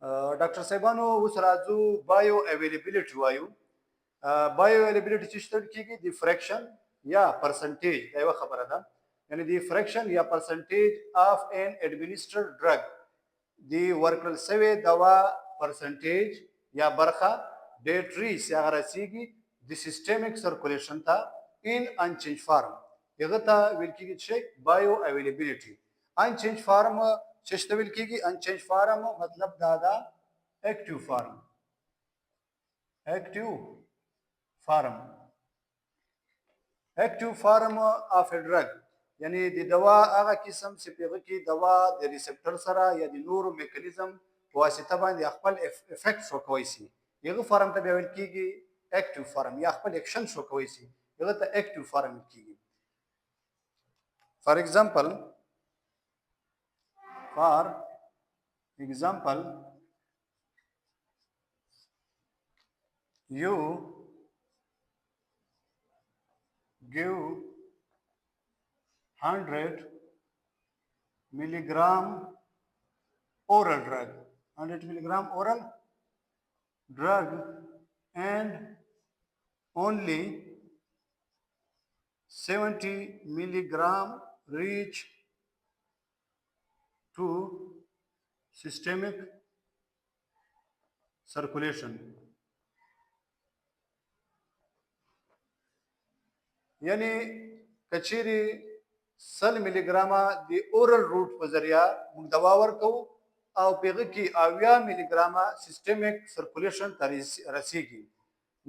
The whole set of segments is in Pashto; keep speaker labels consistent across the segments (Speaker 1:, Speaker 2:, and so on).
Speaker 1: ډاکټر صاحبانو اوس راځو بایو اویلیبিলিټي وایو. بایو اویلیبিলিټي چې شتل کیږي د فریکشن یا پرسنټیج دا یو خبره ده، یعنی د فریکشن یا پرسنټیج اف ان ایڈمنسټرډ ډرګ دی ورکړل شوی دوا پرسنټیج یا برخه ډیټریس یا رسیږي د سیستمیک سرکولیشن ته ان انچینج فارم هغه ته ویل کیږي چې بایو اویلیبিলিټي. انچینج فارم چې شته ویل کیږي انچینج فارم مطلب دا دا اکټیو فارم. اکټیو فارم اکټیو فارم اف ا ډرګ یعنی د دوا هغه قسم چې په هغه کې دوا د ریسپټر سره یا د نورو میکانیزم په واسطه باندې خپل افیکټ شو کوي سي هغه فارم ته ویل کیږي اکټیو فارم یا خپل اکشن شو کوي سي هغه ته اکټیو فارم کیږي. فار ایگزامپل you give 100 milligram oral drug, 100 milligram oral drug, and only 70 milligram reach to systemic circulation. یعنی کچيري 100 ملي ګرامه د اورل روټ په ذریعہ موږ دوا ورکو او پیغه کې 80 ملي ګرامه سیستمیک سرکولیشن ته رسیږي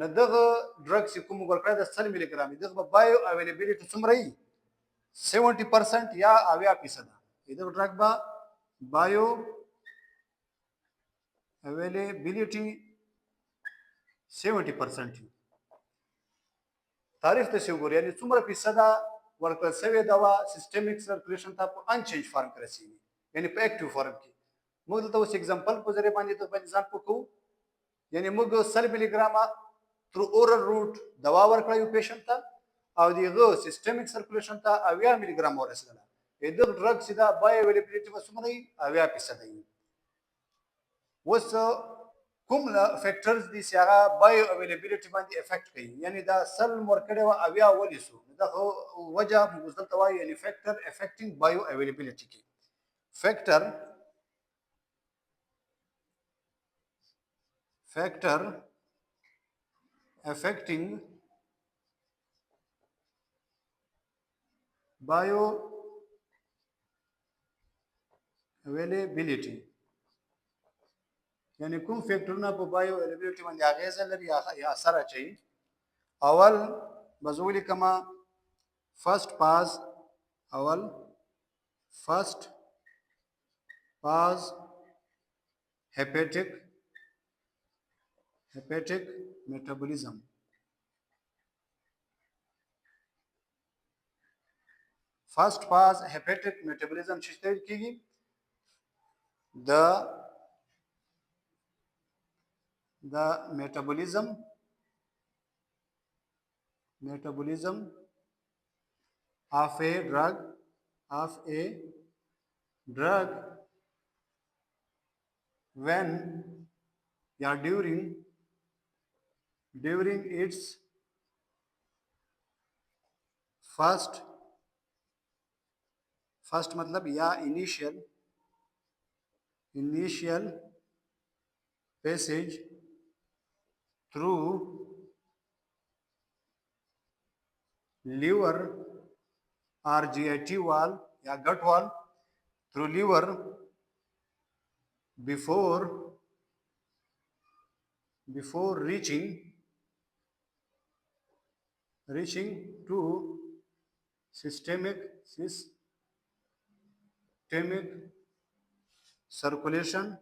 Speaker 1: نو دغه ډرګ چې کوم ورکړه د 100 ملي ګرامه دغه بایو اویلیبিলিټي څومره ای 70% یا 80%. دغه ډرګ با بایو اویلیبিলিټي 70%. تعریف ته څو ګور یعنی څومره فیصده ورکړل شوی دوا سیستمیک سرکولیشن ته په انچینج فارم کې رسیږي یعنی په اکټیو فارم کې. موږ دلته اوس اگزامپل په ذریعہ باندې ته باندې ځان پکو یعنی موږ 100 ملي ګرامه تر اورل روټ دوا ورکړو یو پیشنټ ته او دغه سیستمیک سرکولیشن ته 80 ملي ګرام ورسېدله دغه ډرګ سیدا بایو اویلیبিলিټي وسمره 80%. وس کوم فیکټرز دي چې هغه بایو اویلیبিলিټي باندې افیکټ کوي یعنی دا سل مورکړه او اویا ولیسو دا وجه مزدل توای یعنی فیکټر افیکټینګ بایو اویلیبিলিټي کی فیکټر افیکټینګ بایو اویلیبিলিټي یعنی کوم فیکټرونه په بایو اویلیبিলিټي باندې اغیزه لري یا اثر اچي. اول بزولي کما فرست پاز hepatic metabolism. فرست پاز hepatic metabolism چې څه کیږي the metabolism of a drug when during its first मतलब या initial passage through liver or GIT wall या gut wall through liver before reaching to systemic circulation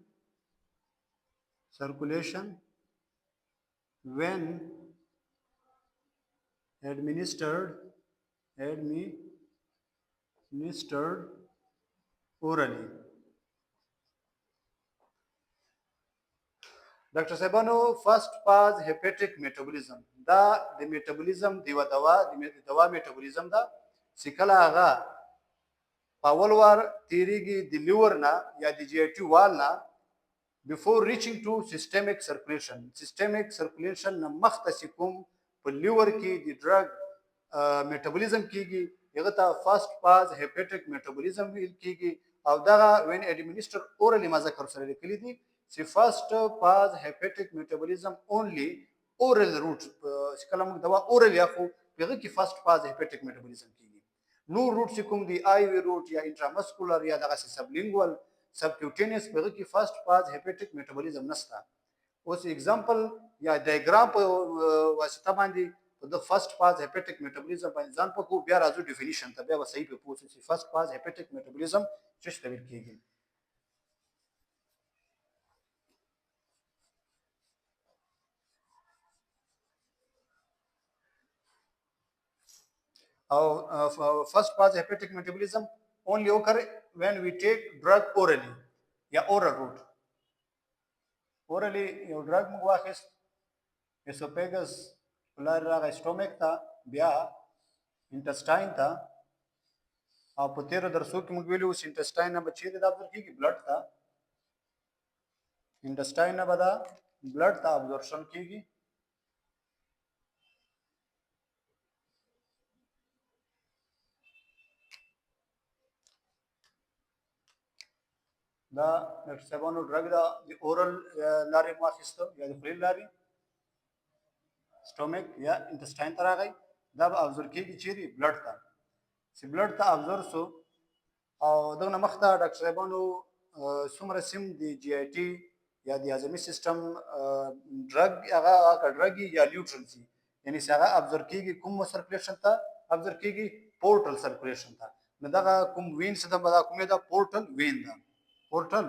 Speaker 1: when administered orally. ډاکټر صاحبانو فرست پاز هپیټیک میټابولیزم دا د میټابولیزم دی دوا میټابولیزم دا سکلا هغه پاول وار تیریږي د لیور نه یا د جی ای ټي وال نه before reaching to systemic circulation نه مخته چې کوم په لیور کې د ډرګ میټابولیزم کیږي هغه ته فرست پاز هیپاټیک میټابولیزم ویل کیږي او دغه وین اډمنسټر اورلی ما ذکر سره لیکلي دي چې فرست پاز هیپاټیک میټابولیزم اونلی اورل روټ چې کله موږ دوا اورل یاخو هغه کې فرست پاز هیپاټیک میټابولیزم کیږي نور روټ چې کوم دی آی وی روټ یا انټرامسکولر یا دغه سبلینګوال سبکیوټینیس په کې فرست پاز هیپاټیک میټابولیزم نشته اوس एग्जांपल یا ډایګرام په واسطه باندې د فرست پاز هیپاټیک میټابولیزم باندې ځان په کو بیا راځو ډیفینیشن ته بیا صحیح په پوښتنه چې فرست پاز هیپاټیک میټابولیزم څه څه ویل کیږي او first pass hepatic metabolism only occur when we take drug orally یا oral route orally یو drug موږ واخیست esophagus لار راغی stomach ته بیا intestine ته او په تیرو درسو کې موږ ویلو چې intestine نه به چیرې دا ابزور کیږي blood ته intestine نه به دا blood ته absorption کیږي دا نټسبانو ډرګ دا د اورل لارې واخیستو یا د خولې لارې سټومک یا انټسټاین ته راغی دا به ابزور کیږي چیرې بلډ ته چې بلډ ته ابزور سو او دغه مخته ډاکټر صاحبانو څومره سیم د جی آی ټي یا د هضمي سیستم ډرګ هغه ډرګ یا نیوټرنز یعنی هغه ابزور کیږي کوم سرکولیشن ته ابزور کیږي پورټل سرکولیشن ته نو دغه کوم وین څه دا کومه دا پورټل وین ده پورټل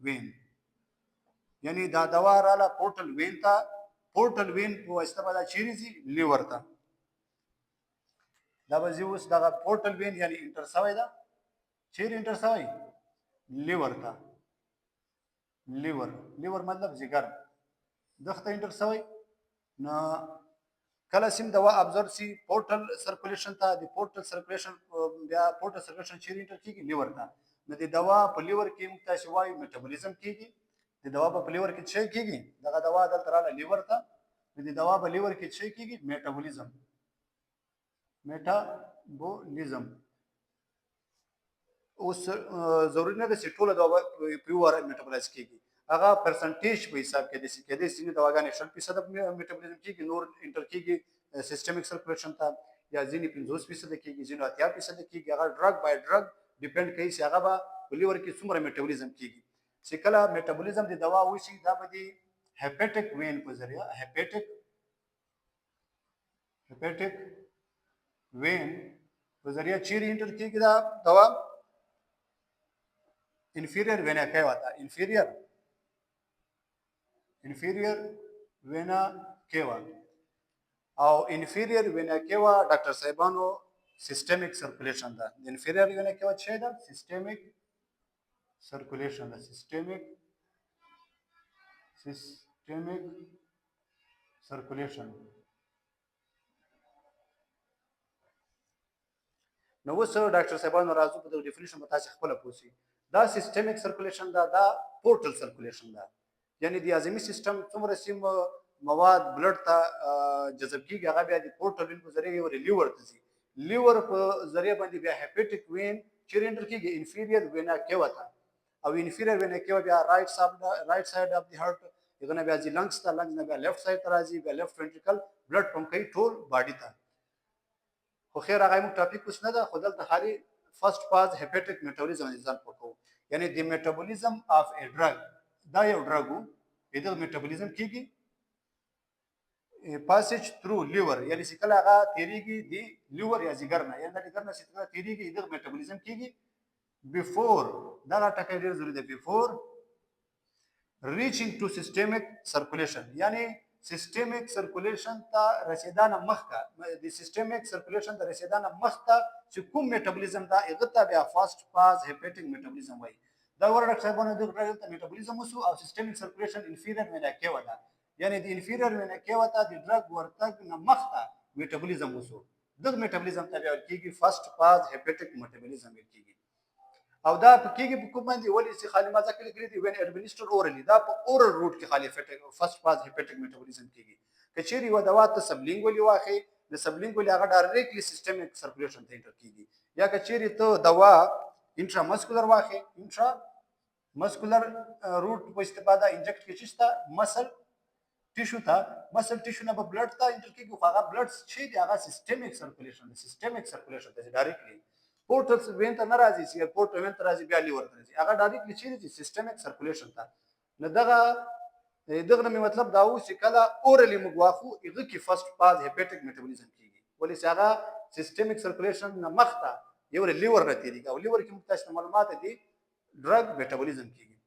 Speaker 1: وین یعنی دا دوا رااله پورټل وین ته پورټل وین په واسطه باندې چیرې زی لیور ته دا به اوس دا پورټل وین یعنی انټر سوی دا چیرې انټر سوی لیور ته لیور مطلب جگر دغه انټر سوی نو کله سیم دوا ابزورب سی پورټل سرکولیشن ته د پورټل سرکولیشن بیا پورټل سرکولیشن چیرې انټر کیږي لیور ته نو د دوا په لیور کې موږ تاسو وایو میټابولیزم کیږي د دوا په لیور کې څه کیږي دغه دوا دلته رااله لیور ته د دوا په لیور کې څه کیږي میټابولیزم اوس ضروري نه ده چې ټول دوا پیور میټابولاایز کیږي هغه پرسنټیج په حساب کې د سکیدې سینې دواګانې 100% میټابولیزم کیږي نور انټر کیږي سیستمیک سرکولیشن ته یا ځینې 50% کیږي ځینې 80% کیږي هغه ډرګ بای ډرګ ډیپند کوي چې هغه به لیور کې څومره میټابولیزم کیږي چې کله میټابولیزم د دوا وشي دا به د هیپاټیک وین په ذریعہ هیپاټیک وین په ذریعہ چیرې انټر کیږي دا دوا inferior vena cava था inferior vena cava او inferior vena cava doctor साहिबानो systemic circulation था inferior vena cava छे था systemic circulation نو وسو ډاکټر صاحبانو راځو په ډیفینیشن په تاسو خپل پوسی دا سیستمیک سرکولیشن دا پورټل سرکولیشن دا یعنی د هضمي سیستم څومره سیم مواد بلډ ته جذب کیږي هغه بیا د پورټل وین په ذریعہ یو لیور ته ځي لیور په ذریعہ باندې بیا هیپاټیک وین چیرې انټر کیږي انفیریور وینا کیوا ته او انفیریور وینا کیوا بیا رائټ ساید اف دی هارت دغه بیا د لنګز ته لنګز نه بیا لیفت ساید ته راځي بیا لیفت وینټریکل بلډ پمپ کوي ټول باډي ته خو خیر هغه موږ ټاپک اوس نه ده خو دلته خالي فرست پاز هیپاټیک میټابولیزم ځان پکو یعنی د میټابولیزم اف ا ډرګ دا یو ډرګ وو د میټابولیزم کیږي پاسج تھرو لیور یعنی چې کله هغه تیریږي دی لیور یا جگر نه یعنی د جگر نه چې کله تیریږي د میټابولیزم کیږي بیفور دا ټکی ډیر ضروري دی بیفور ریچینګ ټو سیستمیک سرکولیشن یعنی سیستمیک سرکولیشن ته رسیدانه مخکې د سیستمیک سرکولیشن ته رسیدانه مخکې چې کوم میټابولیزم دا هغه ته بیا فاست فاز هیپاټیک میټابولیزم وایي دا ورډ صاحبانو د میټابولیزم وسو او سیستمیک سرکولیشن انفیریور وینا کیوا ده یعنی د انفیریور وینا کیوا ته د ډرګ ورتګ نه مخکې میټابولیزم وسو د میټابولیزم ته بیا کیږي فاست فاز هیپاټیک میټابولیزم کیږي او دا په کېږي په کوم باندې ولې چې خالي ما ځکه لیکلي دي وین اډمنسټر اورلی دا په اورل روټ کې خالي فرست فاز هیپاټیک میټابولیزم کېږي که چیرې یوه دوا ته سبلینګولي واخلې د سبلینګولي هغه ډایرکټلی سیستمیک سرکولیشن ته انټر کېږي یا که چیرې ته دوا انټرا مسکولر واخلې انټرا مسکولر روټ په استفاده انجکټ کې چیسته مسل ټیشو ته مسل ټیشو نه به بلډ ته انټر کېږي خو هغه بلډ چې دی هغه سیستمیک سرکولیشن ته ډایرکټلی پورټل وین ته نه راځي چې پورټل وین ته راځي بیا لیور ته راځي هغه ډایرکټلی چیرې دي سیستمیک سرکولیشن ته نو دغه مې مطلب دا و چې کله اورلی موږ واخو هغه کې فرست فاز هیپاټیک میټابولیزم کېږي ولې چې هغه سیستمیک سرکولیشن نه مخته یو لیور نه تېرېږي او لیور کې موږ تاسو ته معلومات دي ډرګ میټابولیزم کېږي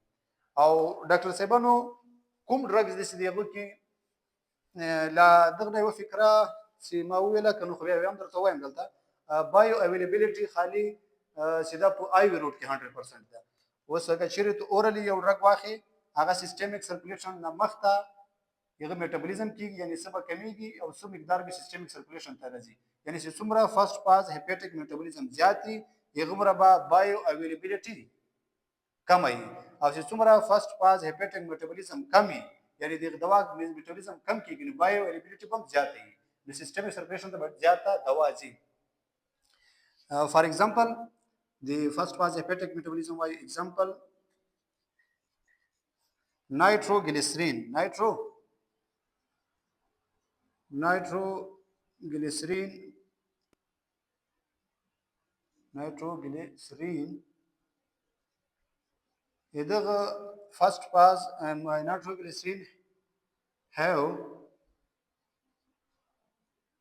Speaker 1: او ډاکټر صاحبانو کوم ډرګز دي چې هغه کې لا دغه یو فکره چې ما ویله کنه خو بیا هم درته وایم دلته بایو اویلیبیلیټي خالی سیدا په آی وی روټ کې 100% ده اوس هغه چیرې ته اورلی یو ډرګ واخلې هغه سیستمیک سرکولیشن نه مخته هغه میټابولیزم کېږي یعنی څه به کمیږي او څه مقدار به سیستمیک سرکولیشن ته راځي یعنی چې څومره فرست فاز هیپاټیک میټابولیزم زیات وي هغومره به بایو اویلیبیلیټي کم وي او چې څومره فرست فاز هیپاټیک میټابولیزم کم وي یعنی د دوا میټابولیزم کم کېږي نو بایو اویلیبیلیټي هم زیاته وي د سیستمیک سرکولیشن ته به زیاته دوا ځي فار ایگزامپل the first phase hepatic metabolism by example nitroglycerin the first phase nitroglycerin have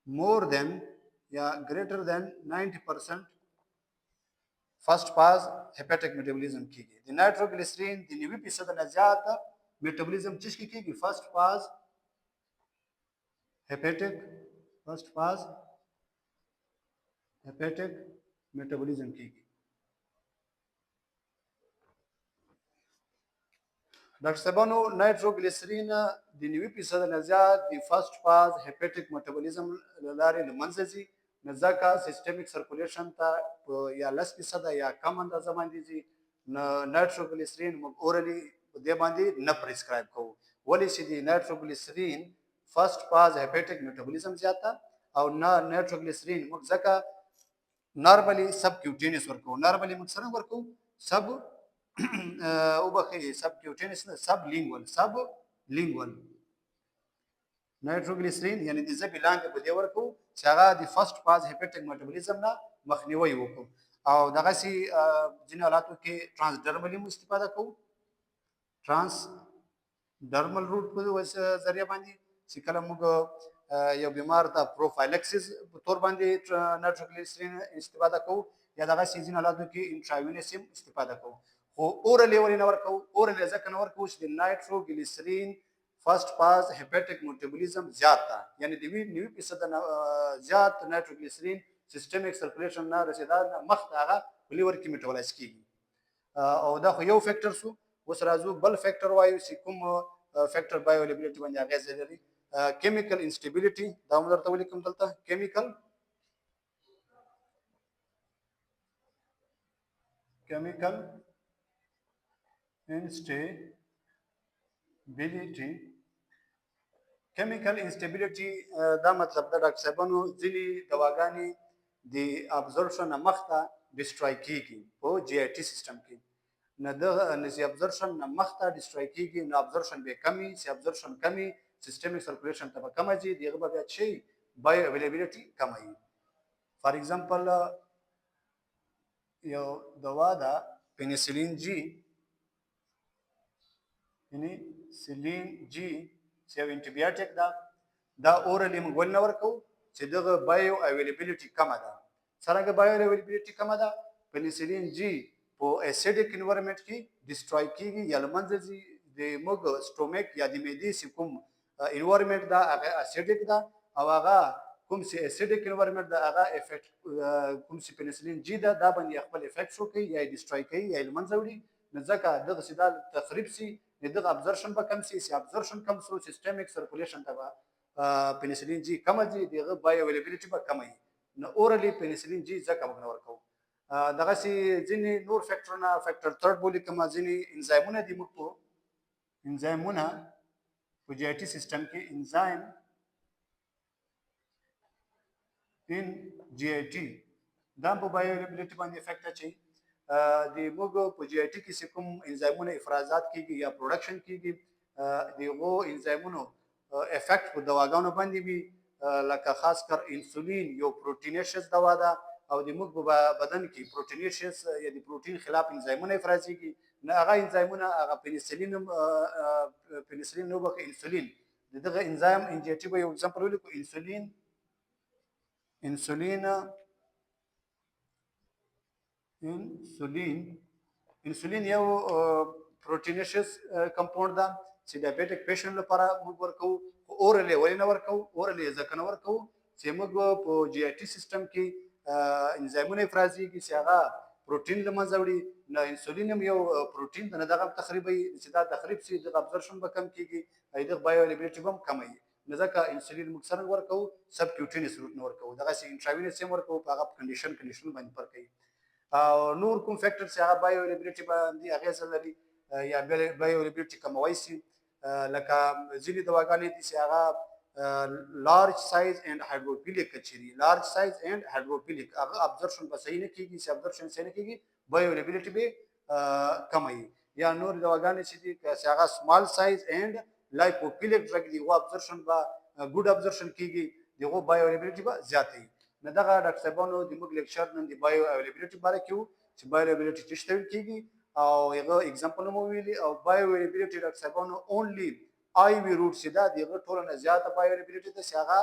Speaker 1: more than greater than 90% first phase hepatic metabolism کیږي د نایتروګلیسرین د 90% نه زیات میټابولیزم چې کیږي first phase hepatic metabolism کیږي ډاکټر صاحبانو نایتروګلیسرین د 90% نه زیات د فرست فاز هیپاټیک میټابولیزم لارې لمنځه ځي نو ځکه سیستمیک سرکولیشن ته یا 10% یا کم اندازه باندې ځي نو نایتروګلیسرین موږ اورلی دې باندې نه پریسکرایب کوو ولې چې د نایتروګلیسرین فرست فاز هیپاټیک میټابولیزم زیاته او نایتروګلیسرین موږ ځکه نارملی سب کیوټینس ورکوو نارملی موږ سره ورکوو سب او بخې سب کیوټینس نه سب لینګول نایتروګلیسرین یعنی د ژبې لاندې په دې ورکوو چې هغه د فرست فاز هیپاټیک میټابولیزم نه مخنیوی وکړو او دغسې ځینې حالاتو کې ټرانسډرملي مو استفاده کوو ټرانسډرمل روټ په ذریعه باندې چې کله موږ یو بیمار ته پروفایلکسیس په طور باندې نایتروګلیسرین استفاده کوو یا دغسې ځینې حالاتو کې انټراوینس هم استفاده کوو خو اورلی ولې نه ورکوو اورلی ځکه نه ورکوو چې د نایتروګلیسرین فرست فاز هیپاټیک میټابولیزم زیات ده یعنی د 90% نه زیات نایتروګلیسرین سیستمیک سرکولیشن نه رسیدا مخته هغه په لیور کې میټابولایز کیږي او دا خو یو فیکټر شو اوس راځو بل فیکټر وایو چې کوم فیکټر بایو اویلیبیلیټي باندې اغیز لري کیمیکل انسټیبیلیټي دا موږ درته ولیکم دلته کیمیکل انسټیبیلیټي دا مطلب دا ډاکټر صاحبانو ځینې دواګانې د ابزورپشن نه مخته ډسټرای کیږي په جی آی ټي سیستم کې نه چې ابزورپشن نه مخته ډسټرای کیږي نو ابزورپشن به کمی چې ابزورپشن کمی سیستمیک سرکولیشن ته به کمه ځي دغه به بیا چې بایو اویلیبیلیټي کمه وي فار ایگزامپل یو دوا ده پینیسیلین جی چې یو انټیبیاټیک ده دا اورلی موږ ولې نه ورکوو چې دغه بایو اویلیبیلیټي کمه ده څرنګه بایو اویلیبیلیټي کمه ده پینیسیلین جی په اسیډیک انوایرمنټ کې ډسټرای کیږي یا له منځه ځي د موږ سټومیک یا د معدې چې کوم انوایرمنټ ده هغه اسیډیک ده او هغه کوم چې اسیډیک انوایرمنټ ده هغه افیکټ کوم چې پینیسیلین جی ده دا باندې خپل افیکټ شو کوي یا ډسټرای کوي یا له منځه وړي نو ځکه دغه چې دا تخریب سي دغه ابزورپشن به کم سي ابزورپشن کم سو سیستمیک سرکولیشن ته به پینیسیلین جی کم ځي دغه بایو اویلیبیلیټي به کم وي نو اورلی پینیسیلین جی ځکه موږ نه ورکوو دغه سي ځینې نور فیکټرونه فیکټر تھرد بولی کما ځینې انزایمونه دي موږ په انزایمونه په جی آی ټي سیستم کې انزایم ان جی آی ټي دا په بایولیبیلیټي باندې افیکټ اچي د موږ په جی آی ټي کې چې کوم انزایمونه افرازات کیږي یا پروډکشن کیږي دغه انزایمونو افیکټ په دواګانو باندې وي لکه خاص کر انسولین یو پروټینیشس دوا ده او د موږ په بدن کې پروټینیشس یا د پروټین خلاف انزایمونه افرازيږي نه هغه انزایمونه هغه پنسلین نو بکه انسولین دغه انزایم ان جی ټي به یو اگزامپل ولیکو انسولین یو پروټینیشس کمپاوند ده چې ډایبټیک پیشنټ لپاره موږ ورکو اورلی ولې نه ورکو اورلی ځکه نه ورکو چې موږ په جی آی ټي سیستم کې انزایمونه افرازيږي چې هغه پروټین له منځه وړي نه انسولین هم یو پروټین ده نه دغه تخریبي چې دا تخریب شي د ابزورپشن به کم کیږي د بایولیبیلیټي هم کموي نو ځکه انسولین موږ څنګه ورکو سب کیوټینس روټ نه ورکو دغه سي انټراوینس هم ورکو په هغه کنډیشن باندې پر کوي او نور کوم فیکټر چې هغه بایولیبیلیټي باندې اغیز لري یا بایولیبیلیټي کموي شي لکه ځینې دواګانې دي چې هغه لارج سایز اینڈ هایدروفیلیک چيري لارج سایز اینڈ هایدروفیلیک هغه ابزورپشن به صحیح نه کیږي چې ابزورپشن صحیح نه کیږي بایولیبیلیټي به کموي یا نور دواګانې چې دي چې هغه سمال سایز اینڈ لایپوفیلیک ډرګ دی او ابزورپشن به ګډ ابزورپشن کیږي دغه بایولیبیلیټي به زیاتې نه دغه ډاکټر صاحبانو د موږ لیکچر نن دی بایولیبیلیټي باره کې چې بایولیبیلیټي څه شی کیږي او یو اگزامپل مو ویلي او بایولیبیلیټي ډاکټر صاحبانو اونلی آی وی روټ چې دا دغه ټول نه زیاته بایولیبیلیټي ده چې هغه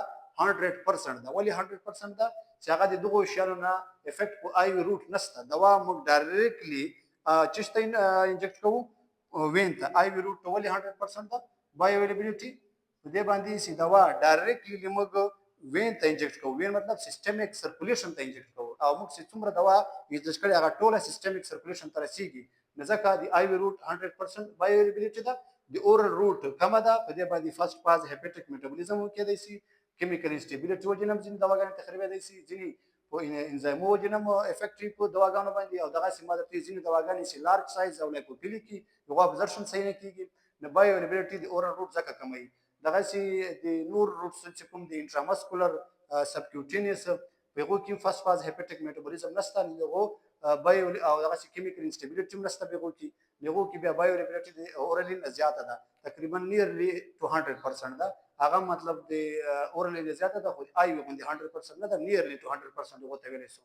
Speaker 1: 100% ده ولی 100% ده چې هغه د دغه شیانو نه افیکټ په آی وی روټ نشته دوا موږ ډایرکټلی چشته انجکټ کوو وین ته آی وی روټ ولی 100% ده بایولیبیلیټي په دې باندې چې دوا ډایرکټلی موږ وین ته انجکټ کوو وین مطلب سیستمیک سرکولیشن ته انجکټ کوو او موږ چې څومره دوا یوز کړي هغه ټوله سیستمیک سرکولیشن ته رسیږي نو ځکه د آی وی روټ 100% بایولیبیلیټي ده د اورل روټ کم ده په دې باندې فرست فاز هیپاټیک میټابولیزم کېدای شي کیمیکل انسټیبیلیټي وجنم ځین دواګانې تخریب دی شي ځینې په انزایمو وجنم افیکټیو په دواګانو باندې او دغه سیمه د ځینې دواګانې چې لارج سایز او لایپوفیلیک یو ابزورپشن صحیح نه کیږي نو بایولیبیلیټي د اورل روټ ځکه کموي دغه سي د نور روټس چې کوم د انټرامسکولر سبکیوټینیس په هغو کې فرست فاز هیپاټیک میټابولیزم نشته نو بایو او دغه کیمیکل انسټیبیلیټي نشته به هغو کې بیا بایولیبیلیټي د اورالین زیاته ده تقریبا نیرلی 200% ده هغه مطلب د اورالین زیاته ده خو آی وی باندې 100% نه ده نیرلی 200% هغه ته ویل شو